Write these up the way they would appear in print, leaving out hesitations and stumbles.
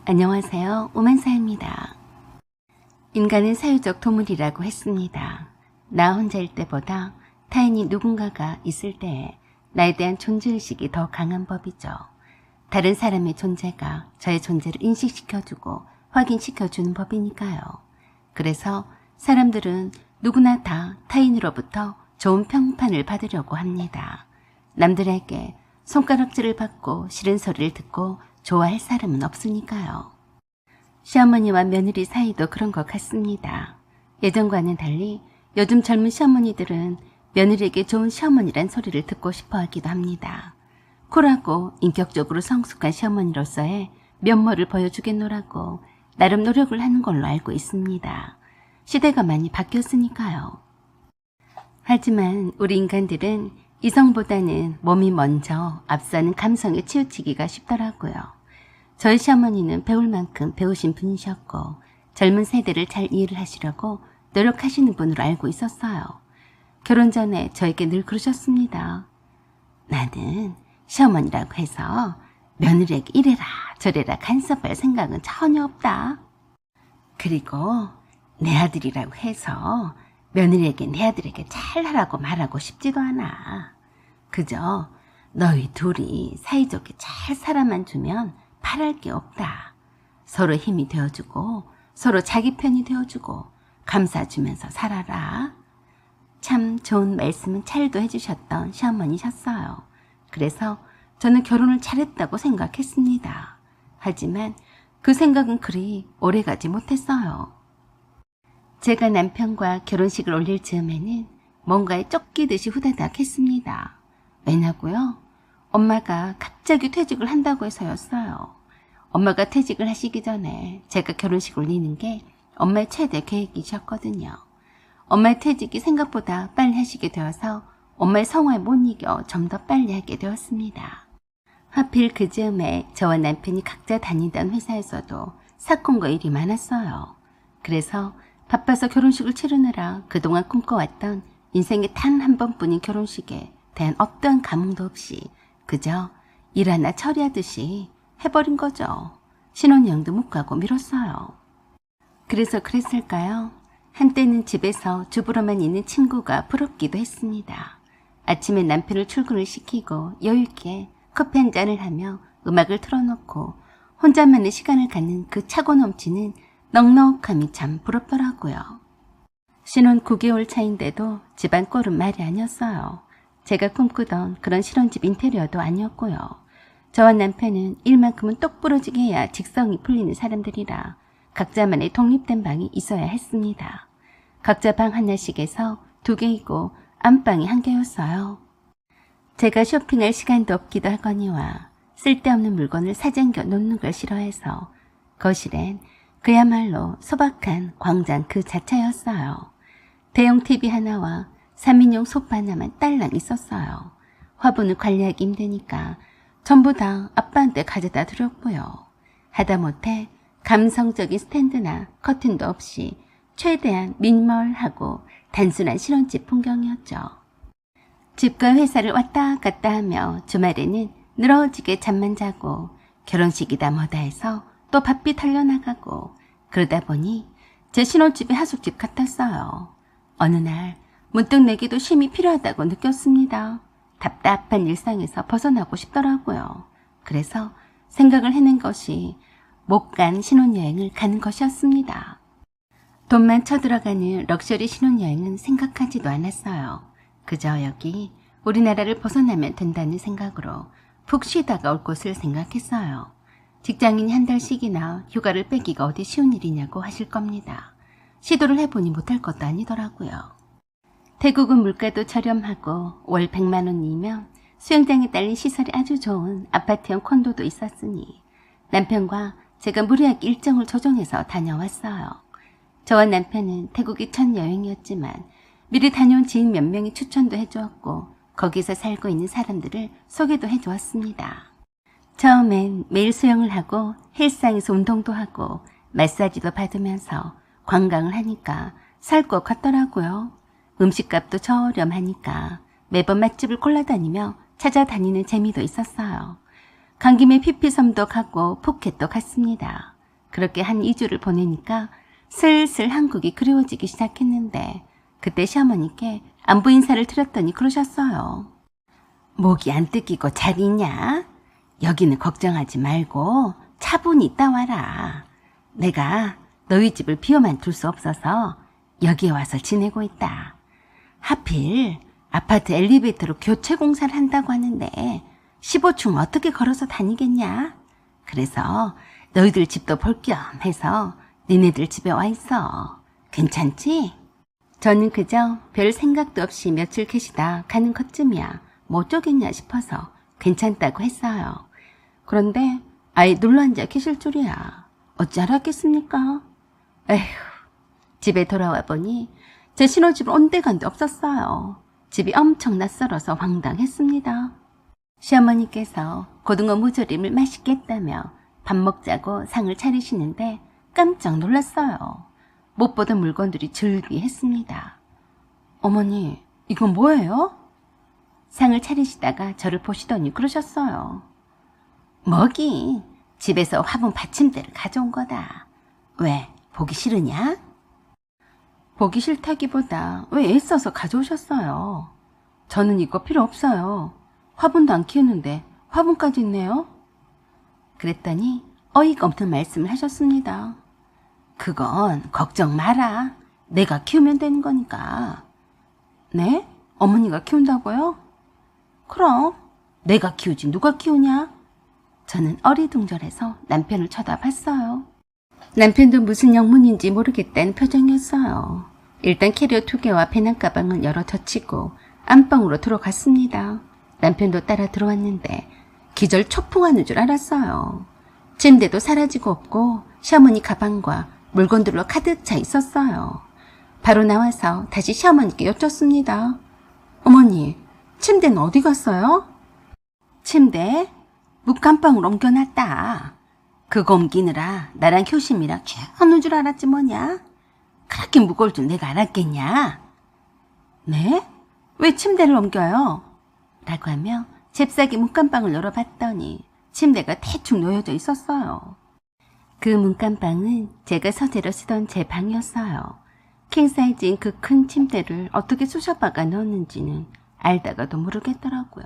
안녕하세요. 오만사입니다. 인간은 사회적 동물이라고 했습니다. 나 혼자일 때보다 타인이 누군가가 있을 때에 나에 대한 존재의식이 더 강한 법이죠. 다른 사람의 존재가 저의 존재를 인식시켜주고 확인시켜주는 법이니까요. 그래서 사람들은 누구나 다 타인으로부터 좋은 평판을 받으려고 합니다. 남들에게 손가락질을 받고 싫은 소리를 듣고 좋아할 사람은 없으니까요. 시어머니와 며느리 사이도 그런 것 같습니다. 예전과는 달리 요즘 젊은 시어머니들은 며느리에게 좋은 시어머니란 소리를 듣고 싶어 하기도 합니다. 쿨하고 인격적으로 성숙한 시어머니로서의 면모를 보여주겠노라고 나름 노력을 하는 걸로 알고 있습니다. 시대가 많이 바뀌었으니까요. 하지만 우리 인간들은 이성보다는 몸이 먼저 앞서는 감성에 치우치기가 쉽더라고요. 저희 시어머니는 배울 만큼 배우신 분이셨고 젊은 세대를 잘 이해를 하시려고 노력하시는 분으로 알고 있었어요. 결혼 전에 저에게 늘 그러셨습니다. 나는 시어머니라고 해서 며느리에게 이래라 저래라 간섭할 생각은 전혀 없다. 그리고 내 아들이라고 해서 며느리에게 내 아들에게 잘하라고 말하고 싶지도 않아. 그저 너희 둘이 사이좋게 잘 살아만 주면 바랄 게 없다. 서로 힘이 되어주고 서로 자기 편이 되어주고 감싸주면서 살아라. 참 좋은 말씀은 찰도 해주셨던 시어머니셨어요. 그래서 저는 결혼을 잘했다고 생각했습니다. 하지만 그 생각은 그리 오래가지 못했어요. 제가 남편과 결혼식을 올릴 즈음에는 뭔가에 쫓기듯이 후다닥 했습니다. 왜냐고요? 엄마가 갑자기 퇴직을 한다고 해서였어요. 엄마가 퇴직을 하시기 전에 제가 결혼식 올리는 게 엄마의 최대 계획이셨거든요. 엄마의 퇴직이 생각보다 빨리 하시게 되어서 엄마의 성화에 못 이겨 좀 더 빨리 하게 되었습니다. 하필 그 즈음에 저와 남편이 각자 다니던 회사에서도 사건과 일이 많았어요. 그래서 바빠서 결혼식을 치르느라 그동안 꿈꿔왔던 인생의 단 한 번뿐인 결혼식에 대한 어떠한 감흥도 없이 그저 일 하나 처리하듯이 해버린 거죠. 신혼여행도 못 가고 미뤘어요. 그래서 그랬을까요? 한때는 집에서 주부로만 있는 친구가 부럽기도 했습니다. 아침에 남편을 출근을 시키고 여유있게 커피 한 잔을 하며 음악을 틀어놓고 혼자만의 시간을 갖는 그 차고 넘치는 넉넉함이 참 부럽더라고요. 신혼 9개월 차인데도 집안 꼴은 말이 아니었어요. 제가 꿈꾸던 그런 신혼집 인테리어도 아니었고요. 저와 남편은 일만큼은 똑부러지게 해야 직성이 풀리는 사람들이라 각자만의 독립된 방이 있어야 했습니다. 각자 방 하나씩에서 2개이고 안방이 1개였어요. 제가 쇼핑할 시간도 없기도 하거니와 쓸데없는 물건을 사쟁겨 놓는 걸 싫어해서 거실엔 그야말로 소박한 광장 그 자체였어요. 대형 TV 하나와 3인용 소파 하나만 딸랑 있었어요. 화분을 관리하기 힘드니까 전부 다 아빠한테 가져다 드렸고요. 하다못해 감성적인 스탠드나 커튼도 없이 최대한 미니멀하고 단순한 신혼집 풍경이었죠. 집과 회사를 왔다 갔다 하며 주말에는 늘어지게 잠만 자고 결혼식이다 뭐다 해서 또 바삐 달려나가고 그러다 보니 제 신혼집이 하숙집 같았어요. 어느 날 문득 내게도 쉼이 필요하다고 느꼈습니다. 답답한 일상에서 벗어나고 싶더라고요. 그래서 생각을 해낸 것이 못 간 신혼여행을 가는 것이었습니다. 돈만 쳐들어가는 럭셔리 신혼여행은 생각하지도 않았어요. 그저 여기 우리나라를 벗어나면 된다는 생각으로 푹 쉬다가 올 곳을 생각했어요. 직장인이 한 달씩이나 휴가를 빼기가 어디 쉬운 일이냐고 하실 겁니다. 시도를 해보니 못할 것도 아니더라고요. 태국은 물가도 저렴하고 월 100만 원이면 수영장에 딸린 시설이 아주 좋은 아파트형 콘도도 있었으니 남편과 제가 무리하게 일정을 조정해서 다녀왔어요. 저와 남편은 태국이 첫 여행이었지만 미리 다녀온 지인 몇 명이 추천도 해주었고 거기서 살고 있는 사람들을 소개도 해주었습니다. 처음엔 매일 수영을 하고 헬스장에서 운동도 하고 마사지도 받으면서 관광을 하니까 살 것 같더라고요. 음식값도 저렴하니까 매번 맛집을 골라다니며 찾아다니는 재미도 있었어요. 간 김에 피피섬도 가고 푸켓도 갔습니다. 그렇게 한 2주를 보내니까 슬슬 한국이 그리워지기 시작했는데 그때 시어머니께 안부 인사를 드렸더니 그러셨어요. 목이 안 뜯기고 잘 있냐? 여기는 걱정하지 말고 차분히 있다 와라. 내가 너희 집을 비워만 둘 수 없어서 여기에 와서 지내고 있다. 하필 아파트 엘리베이터로 교체 공사를 한다고 하는데 15층 어떻게 걸어서 다니겠냐? 그래서 너희들 집도 볼 겸 해서 니네들 집에 와 있어. 괜찮지? 저는 그저 별 생각도 없이 며칠 계시다 가는 것쯤이야 뭐 어쩌겠냐 싶어서 괜찮다고 했어요. 그런데 아예 눌러앉아 계실 줄이야. 어찌 알았겠습니까? 에휴, 집에 돌아와 보니 제 신혼집을 온데간데 없었어요. 집이 엄청 낯설어서 황당했습니다. 시어머니께서 고등어 무조림을 맛있게 했다며 밥 먹자고 상을 차리시는데 깜짝 놀랐어요. 못 보던 물건들이 즐비했습니다. 어머니, 이건 뭐예요? 상을 차리시다가 저를 보시더니 그러셨어요. 뭐긴, 집에서 화분 받침대를 가져온 거다. 왜, 보기 싫으냐? 보기 싫다기보다 왜 애써서 가져오셨어요? 저는 이거 필요 없어요. 화분도 안 키우는데 화분까지 있네요. 그랬더니 어이가 없는 말씀을 하셨습니다. 그건 걱정 마라. 내가 키우면 되는 거니까. 네? 어머니가 키운다고요? 그럼 내가 키우지 누가 키우냐? 저는 어리둥절해서 남편을 쳐다봤어요. 남편도 무슨 영문인지 모르겠다는 표정이었어요. 일단 캐리어 2개와 배낭 가방을 열어 젖히고 안방으로 들어갔습니다. 남편도 따라 들어왔는데 기절 초풍하는 줄 알았어요. 침대도 사라지고 없고 시어머니 가방과 물건들로 가득 차 있었어요. 바로 나와서 다시 시어머니께 여쭙습니다. 어머니, 침대는 어디 갔어요? 침대? 묵감방으로 옮겨놨다. 그거 옮기느라 나랑 효심이랑 쥐어놓은 줄 알았지 뭐냐? 그렇게 무거울 줄 내가 알았겠냐? 네? 왜 침대를 옮겨요? 라고 하며 잽싸게 문간방을 열어봤더니 침대가 대충 놓여져 있었어요. 그 문간방은 제가 서재로 쓰던 제 방이었어요. 킹사이즈인 그 큰 침대를 어떻게 쑤셔박아 넣었는지는 알다가도 모르겠더라고요.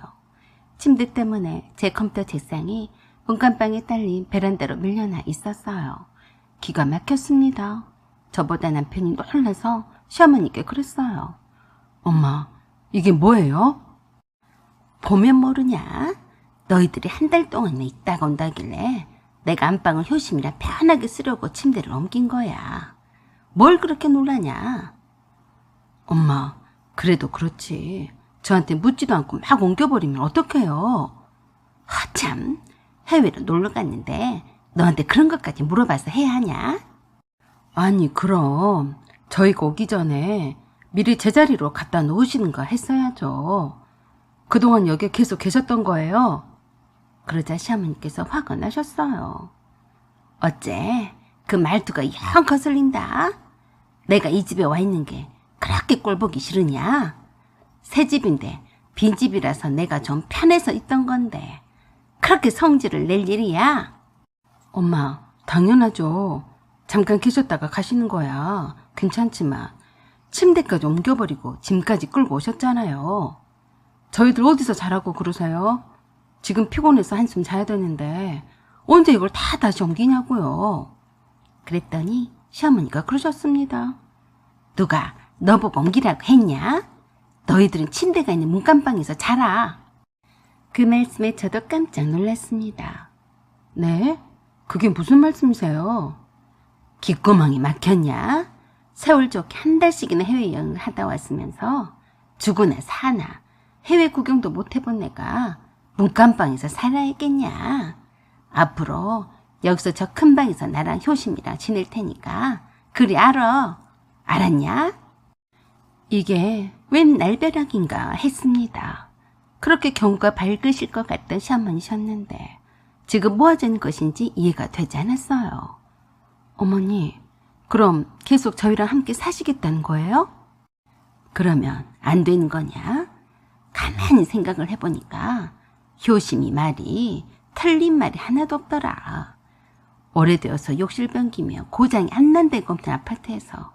침대 때문에 제 컴퓨터 책상이 문간방에 딸린 베란다로 밀려나 있었어요. 기가 막혔습니다. 저보다 남편이 놀라서 시어머니께 그랬어요. 엄마, 이게 뭐예요? 보면 모르냐? 너희들이 한 달 동안에 있다가 온다길래 내가 안방을 효심이랑 편하게 쓰려고 침대를 옮긴 거야. 뭘 그렇게 놀라냐? 엄마, 그래도 그렇지. 저한테 묻지도 않고 막 옮겨버리면 어떡해요? 참, 해외로 놀러 갔는데 너한테 그런 것까지 물어봐서 해야 하냐? 아니, 그럼 저희가 오기 전에 미리 제자리로 갖다 놓으시는 거 했어야죠. 그동안 여기에 계속 계셨던 거예요. 그러자 시어머니께서 화가 나셨어요. 어째 그 말투가 영 거슬린다. 내가 이 집에 와 있는 게 그렇게 꼴보기 싫으냐? 새 집인데 빈집이라서 내가 좀 편해서 있던 건데 그렇게 성질을 낼 일이야? 엄마, 당연하죠. 잠깐 계셨다가 가시는 거야. 괜찮지만 침대까지 옮겨버리고 짐까지 끌고 오셨잖아요. 저희들 어디서 자라고 그러세요? 지금 피곤해서 한숨 자야 되는데 언제 이걸 다 다시 옮기냐고요. 그랬더니 시어머니가 그러셨습니다. 누가 너보고 옮기라고 했냐? 너희들은 침대가 있는 문간방에서 자라. 그 말씀에 저도 깜짝 놀랐습니다. 네? 그게 무슨 말씀이세요? 귓구멍이 막혔냐? 세월 좋게 한 달씩이나 해외여행을 하다 왔으면서 죽으나 사나 해외 구경도 못 해본 내가 문간방에서 살아야겠냐? 앞으로 여기서 저 큰 방에서 나랑 효심이랑 지낼 테니까 그리 알아. 알았냐? 이게 웬 날벼락인가 했습니다. 그렇게 경우가 밝으실 것 같던 시어머니셨는데 지금 뭐 하자는 것인지 이해가 되지 않았어요. 어머니, 그럼 계속 저희랑 함께 사시겠다는 거예요? 그러면 안 되는 거냐? 가만히 생각을 해보니까 효심이 말이 틀린 말이 하나도 없더라. 오래되어서 욕실변기며 고장이 안 난다고 없는 아파트에서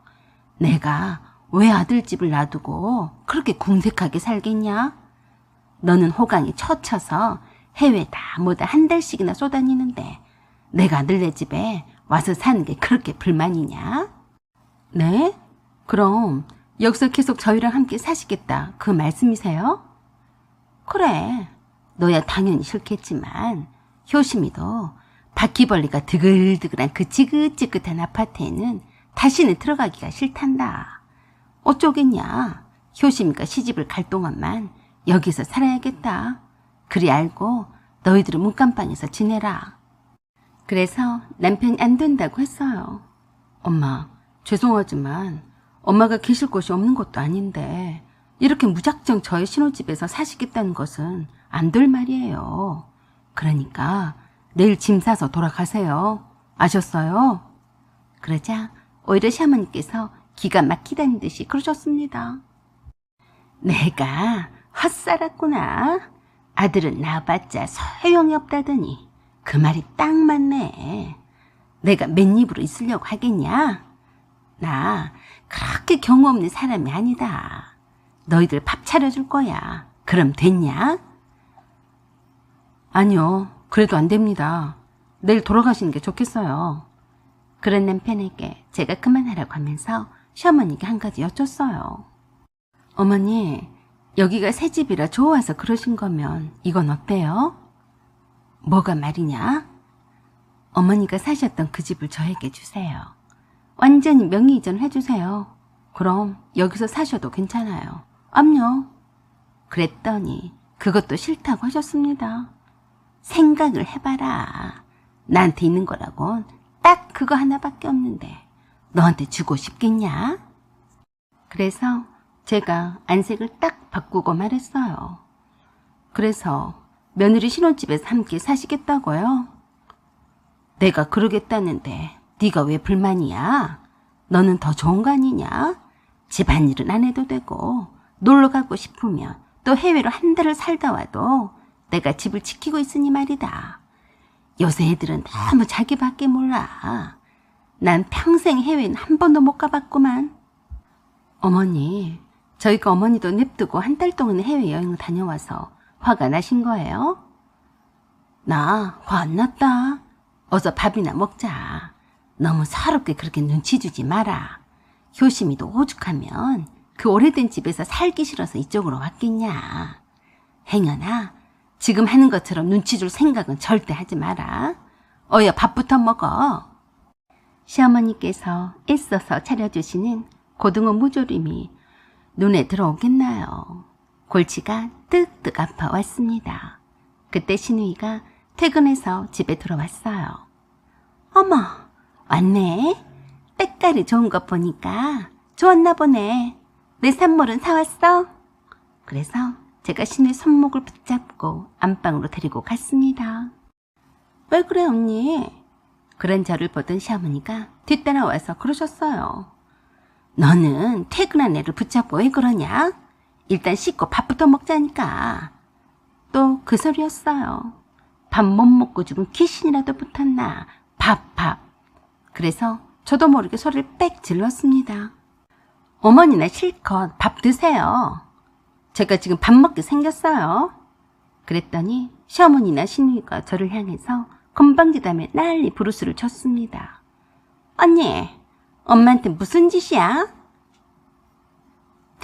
내가 왜 아들집을 놔두고 그렇게 궁색하게 살겠냐? 너는 호강이 처쳐서 해외 다 뭐다 한 달씩이나 쏘다니는데 내가 너네 집에 와서 사는 게 그렇게 불만이냐? 네? 그럼 여기서 계속 저희랑 함께 사시겠다 그 말씀이세요? 그래, 너야 당연히 싫겠지만 효심이도 바퀴벌레가 드글드글한 그 지긋지긋한 아파트에는 다시는 들어가기가 싫단다. 어쩌겠냐. 효심이가 시집을 갈 동안만 여기서 살아야겠다. 그리 알고 너희들은 문간방에서 지내라. 그래서 남편이 안 된다고 했어요. 엄마, 죄송하지만 엄마가 계실 곳이 없는 것도 아닌데 이렇게 무작정 저의 신혼집에서 사시겠다는 것은 안 될 말이에요. 그러니까 내일 짐 싸서 돌아가세요. 아셨어요? 그러자 오히려 시어머니께서 기가 막히다는 듯이 그러셨습니다. 내가 헛살았구나. 아들은 낳아봤자 소용이 없다더니 그 말이 딱 맞네. 내가 맨입으로 있으려고 하겠냐? 나 그렇게 경우 없는 사람이 아니다. 너희들 밥 차려줄 거야. 그럼 됐냐? 아니요. 그래도 안 됩니다. 내일 돌아가시는 게 좋겠어요. 그런 남편에게 제가 그만하라고 하면서 시어머니께 한 가지 여쭸어요. 어머니, 여기가 새 집이라 좋아서 그러신 거면 이건 어때요? 뭐가 말이냐? 어머니가 사셨던 그 집을 저에게 주세요. 완전히 명의 이전을 해주세요. 그럼 여기서 사셔도 괜찮아요. 암요. 그랬더니 그것도 싫다고 하셨습니다. 생각을 해봐라. 나한테 있는 거라곤 딱 그거 하나밖에 없는데 너한테 주고 싶겠냐? 그래서 제가 안색을 딱 바꾸고 말했어요. 그래서 며느리 신혼집에서 함께 사시겠다고요? 내가 그러겠다는데 네가 왜 불만이야? 너는 더 좋은 거 아니냐? 집안일은 안 해도 되고 놀러 가고 싶으면 또 해외로 한 달을 살다 와도 내가 집을 지키고 있으니 말이다. 요새 애들은 너무 자기밖에 몰라. 난 평생 해외는 한 번도 못 가봤구만. 어머니, 저희가 어머니도 냅두고 한 달 동안 해외여행을 다녀와서 화가 나신 거예요? 나 화 안 났다. 어서 밥이나 먹자. 너무 서럽게 그렇게 눈치 주지 마라. 효심이도 오죽하면 그 오래된 집에서 살기 싫어서 이쪽으로 왔겠냐. 행여나 지금 하는 것처럼 눈치 줄 생각은 절대 하지 마라. 어여 밥부터 먹어. 시어머니께서 애써서 차려주시는 고등어 무조림이 눈에 들어오겠나요. 골치가 뜨뜻 아파왔습니다. 그때 신우이가 퇴근해서 집에 들어왔어요. 어머, 왔네. 때깔이 좋은 것 보니까 좋았나 보네. 내 선물은 사왔어? 그래서 제가 신우의 손목을 붙잡고 안방으로 데리고 갔습니다. 왜 그래 언니? 그런 저를 보던 시어머니가 뒤따라와서 그러셨어요. 너는 퇴근한 애를 붙잡고 왜 그러냐? 일단 씻고 밥부터 먹자니까. 또 그 소리였어요. 밥 못 먹고 죽은 귀신이라도 붙었나. 밥. 그래서 저도 모르게 소리를 빽 질렀습니다. 어머니나 실컷 밥 드세요. 제가 지금 밥 먹게 생겼어요. 그랬더니 시어머니나 신우이가 저를 향해서 건방지다며 난리 부르스를 쳤습니다. 언니, 엄마한테 무슨 짓이야?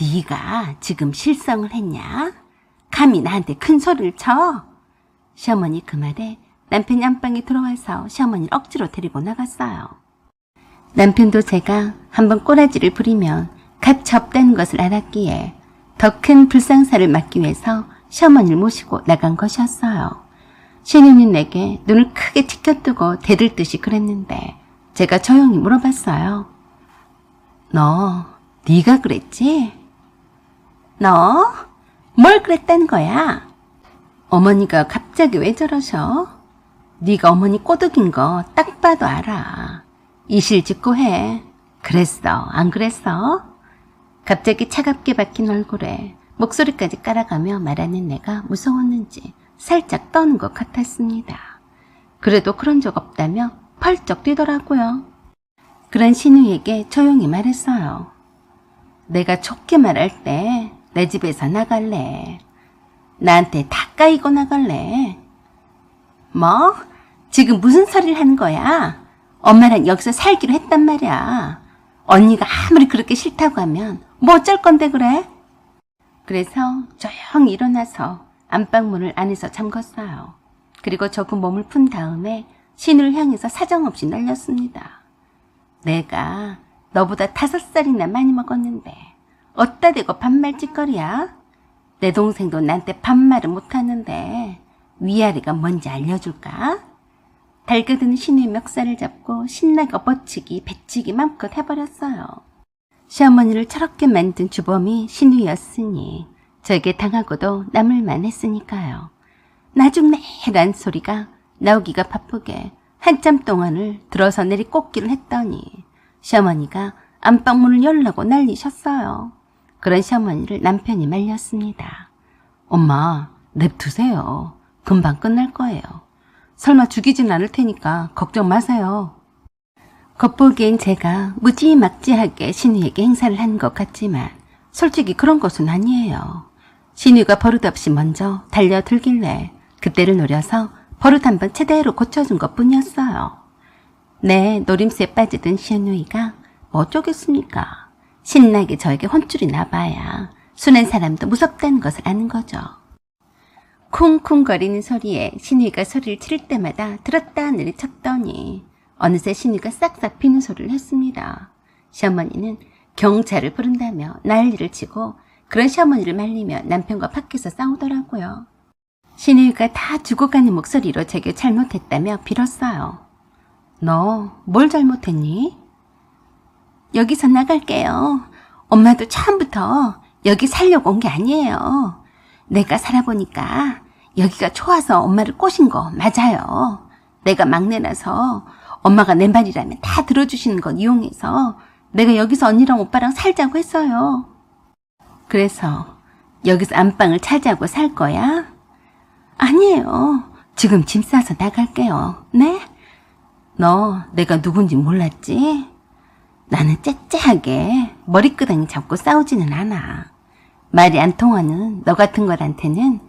네가 지금 실성을 했냐? 감히 나한테 큰 소리를 쳐? 시어머니 그 말에 남편이 안방에 들어와서 시어머니를 억지로 데리고 나갔어요. 남편도 제가 한번 꼬라지를 부리면 가치 없다는 것을 알았기에 더 큰 불상사를 막기 위해서 시어머니를 모시고 나간 것이었어요. 신우는 내게 눈을 크게 튀겨뜨고 대들듯이 그랬는데 제가 조용히 물어봤어요. 너, 네가 그랬지? 너? 뭘 그랬다는 거야? 어머니가 갑자기 왜 저러셔? 네가 어머니 꼬드긴 거 딱 봐도 알아. 이실직고해. 그랬어, 안 그랬어? 갑자기 차갑게 박힌 얼굴에 목소리까지 깔아가며 말하는 내가 무서웠는지 살짝 떠는 것 같았습니다. 그래도 그런 적 없다며 펄쩍 뛰더라고요. 그런 신우에게 조용히 말했어요. 내가 좋게 말할 때 내 집에서 나갈래. 나한테 다 까이고 나갈래. 뭐? 지금 무슨 소리를 하는 거야? 엄마랑 여기서 살기로 했단 말이야. 언니가 아무리 그렇게 싫다고 하면 뭐 어쩔 건데 그래? 그래서 조용히 일어나서 안방문을 안에서 잠궜어요. 그리고 조금 몸을 푼 다음에 신우를 향해서 사정없이 날렸습니다. 내가 너보다 5살이나 많이 먹었는데 어따 대고 반말 찌꺼리야? 내 동생도 나한테 반말을 못하는데 위아래가 뭔지 알려줄까? 달겨드는 신우의 멱살을 잡고 신나게 엎어치기 배치기 맘껏 해버렸어요. 시어머니를 철없게 만든 주범이 신우였으니 저에게 당하고도 남을만 했으니까요. 나중내란 소리가 나오기가 바쁘게 한참 동안을 들어서 내리 꽂기를 했더니 시어머니가 안방문을 열라고 난리셨어요. 그런 시어머니를 남편이 말렸습니다. 엄마, 냅두세요. 금방 끝날 거예요. 설마 죽이진 않을 테니까 걱정 마세요. 겉보기엔 제가 무지막지하게 신우에게 행사를 한 것 같지만 솔직히 그런 것은 아니에요. 신우가 버릇없이 먼저 달려들길래 그때를 노려서 버릇 한번 제대로 고쳐준 것뿐이었어요. 내 노림수에 빠지던 신우이가 뭐 어쩌겠습니까? 신나게 저에게 혼쭐이 나봐야 순한 사람도 무섭다는 것을 아는 거죠. 쿵쿵거리는 소리에 신우이가 소리를 지를 때마다 들었다 내리쳤더니 어느새 신우이가 싹싹 비는 소리를 했습니다. 시어머니는 경찰을 부른다며 난리를 치고 그런 시어머니를 말리며 남편과 밖에서 싸우더라고요. 신우이가 다 죽어가는 목소리로 제게 잘못했다며 빌었어요. 너 뭘 잘못했니? 여기서 나갈게요. 엄마도 처음부터 여기 살려고 온 게 아니에요. 내가 살아보니까 여기가 좋아서 엄마를 꼬신 거 맞아요. 내가 막내라서 엄마가 내 말이라면 다 들어주시는 건 이용해서 내가 여기서 언니랑 오빠랑 살자고 했어요. 그래서 여기서 안방을 차지하고 살 거야? 아니에요. 지금 짐 싸서 나갈게요. 네? 너 내가 누군지 몰랐지? 나는 째째하게 머리끄덩이 잡고 싸우지는 않아. 말이 안 통하는 너 같은 걸한테는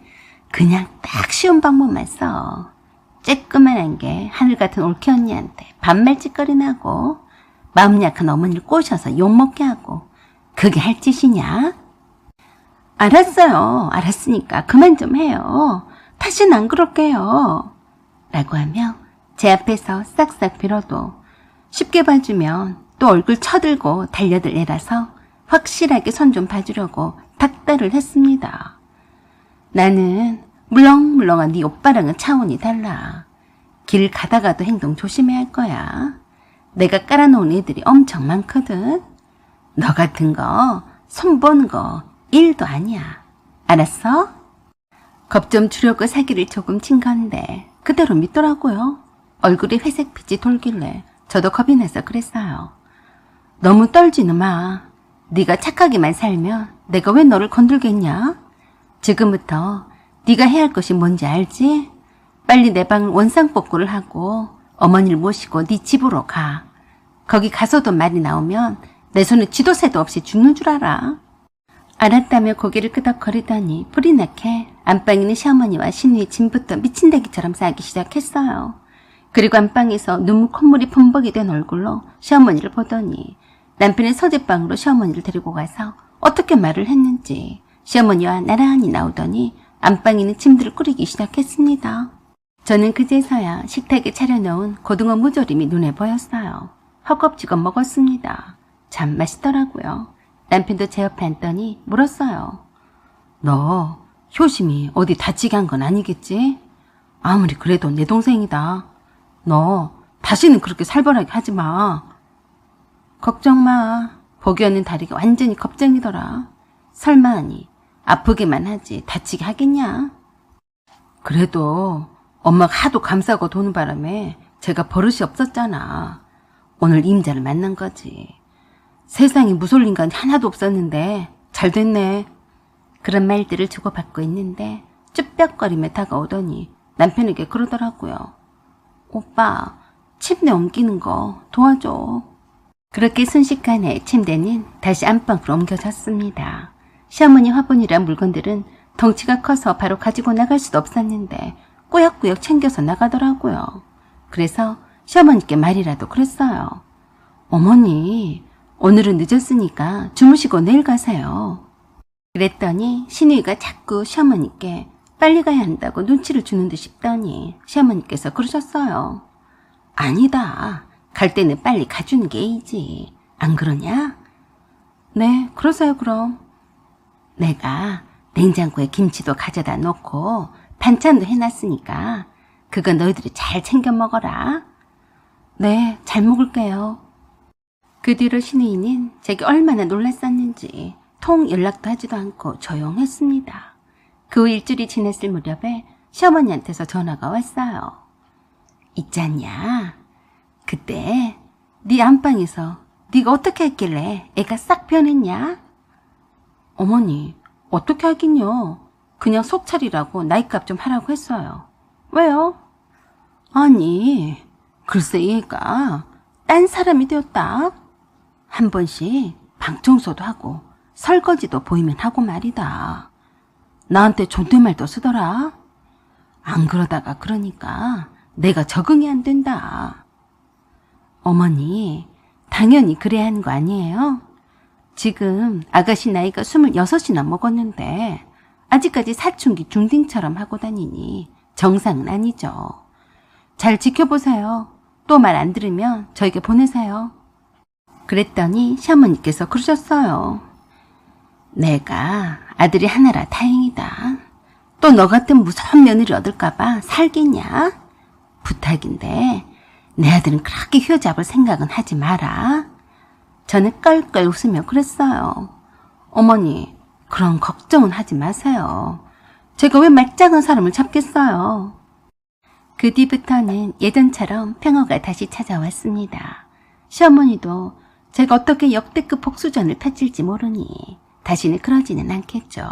그냥 딱 쉬운 방법만 써. 쬐끄만한 게 하늘 같은 올케 언니한테 반말 찌꺼리 나고 마음 약한 어머니를 꼬셔서 욕먹게 하고 그게 할 짓이냐? 알았어요. 알았으니까 그만 좀 해요. 다시는 안 그럴게요. 라고 하며 제 앞에서 싹싹 빌어도 쉽게 봐주면 또 얼굴 쳐들고 달려들 애라서 확실하게 손 좀 봐주려고 닥달을 했습니다. 나는 물렁물렁한 네 오빠랑은 차원이 달라. 길 가다가도 행동 조심해야 할 거야. 내가 깔아놓은 애들이 엄청 많거든. 너 같은 거 손보는 거 1도 아니야. 알았어? 겁 좀 주려고 사기를 조금 친 건데 그대로 믿더라고요. 얼굴에 회색빛이 돌길래 저도 겁이 나서 그랬어요. 너무 떨지는 마. 네가 착하게만 살면 내가 왜 너를 건들겠냐? 지금부터 네가 해야 할 것이 뭔지 알지? 빨리 내 방을 원상복구를 하고 어머니를 모시고 네 집으로 가. 거기 가서도 말이 나오면 내 손에 쥐도새도 없이 죽는 줄 알아. 알았다며 고개를 끄덕거리더니 불이 나게 안방에 있는 시어머니와 신우의 짐부터 미친대기처럼 싸기 시작했어요. 그리고 안방에서 눈물 콧물이 범벅이 된 얼굴로 시어머니를 보더니 남편의 서재방으로 시어머니를 데리고 가서 어떻게 말을 했는지 시어머니와 나란히 나오더니 안방에 있는 짐들을 꾸리기 시작했습니다. 저는 그제서야 식탁에 차려놓은 고등어 무조림이 눈에 보였어요. 허겁지겁 먹었습니다. 참 맛있더라고요. 남편도 제 옆에 앉더니 물었어요. 너 효심이 어디 다치게 한 건 아니겠지? 아무리 그래도 내 동생이다. 너 다시는 그렇게 살벌하게 하지 마. 걱정 마. 복이 없는 다리가 완전히 겁쟁이더라. 설마 하니 아프게만 하지 다치게 하겠냐? 그래도 엄마가 하도 감싸고 도는 바람에 제가 버릇이 없었잖아. 오늘 임자를 만난 거지. 세상에 무솔 인간이 하나도 없었는데 잘 됐네. 그런 말들을 주고받고 있는데 쭈뼛거리며 다가오더니 남편에게 그러더라고요. 오빠, 침대 옮기는 거 도와줘. 그렇게 순식간에 침대는 다시 안방으로 옮겨졌습니다. 시어머니 화분이란 물건들은 덩치가 커서 바로 가지고 나갈 수도 없었는데 꾸역꾸역 챙겨서 나가더라고요. 그래서 시어머니께 말이라도 그랬어요. 어머니, 오늘은 늦었으니까 주무시고 내일 가세요. 그랬더니 신우이가 자꾸 시어머니께 빨리 가야 한다고 눈치를 주는 듯 싶더니 시어머니께서 그러셨어요. 아니다. 갈 때는 빨리 가주는 게 A지. 안 그러냐? 네, 그러세요 그럼. 내가 냉장고에 김치도 가져다 놓고 반찬도 해놨으니까 그거 너희들이 잘 챙겨 먹어라. 네, 잘 먹을게요. 그 뒤로 신우이는 제게 얼마나 놀랐었는지 통 연락도 하지도 않고 조용했습니다. 그 후 일주일이 지났을 무렵에 시어머니한테서 전화가 왔어요. 있잖냐, 그때 네 안방에서 네가 어떻게 했길래 애가 싹 변했냐? 어머니, 어떻게 하긴요. 그냥 속 차리라고 나이값 좀 하라고 했어요. 왜요? 아니, 글쎄 얘가 딴 사람이 되었다. 한 번씩 방 청소도 하고 설거지도 보이면 하고 말이다. 나한테 존댓말도 쓰더라. 안 그러다가 그러니까 내가 적응이 안 된다. 어머니, 당연히 그래야 하는 거 아니에요? 지금 아가씨 나이가 26이나 먹었는데 아직까지 사춘기 중딩처럼 하고 다니니 정상은 아니죠. 잘 지켜보세요. 또 말 안 들으면 저에게 보내세요. 그랬더니 시어머니께서 그러셨어요. 내가 아들이 하나라 다행이다. 또 너 같은 무서운 며느리 얻을까봐 살겠냐? 부탁인데 내 아들은 그렇게 휘어잡을 생각은 하지 마라. 저는 껄껄 웃으며 그랬어요. 어머니, 그런 걱정은 하지 마세요. 제가 왜 말짱한 사람을 잡겠어요. 그 뒤부터는 예전처럼 평화가 다시 찾아왔습니다. 시어머니도 제가 어떻게 역대급 복수전을 펼칠지 모르니 다시는 그러지는 않겠죠.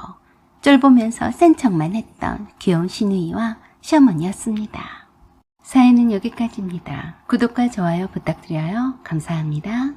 쫄보면서 센 척만 했던 귀여운 시누이와 시어머니였습니다. 사연은 여기까지입니다. 구독과 좋아요 부탁드려요. 감사합니다.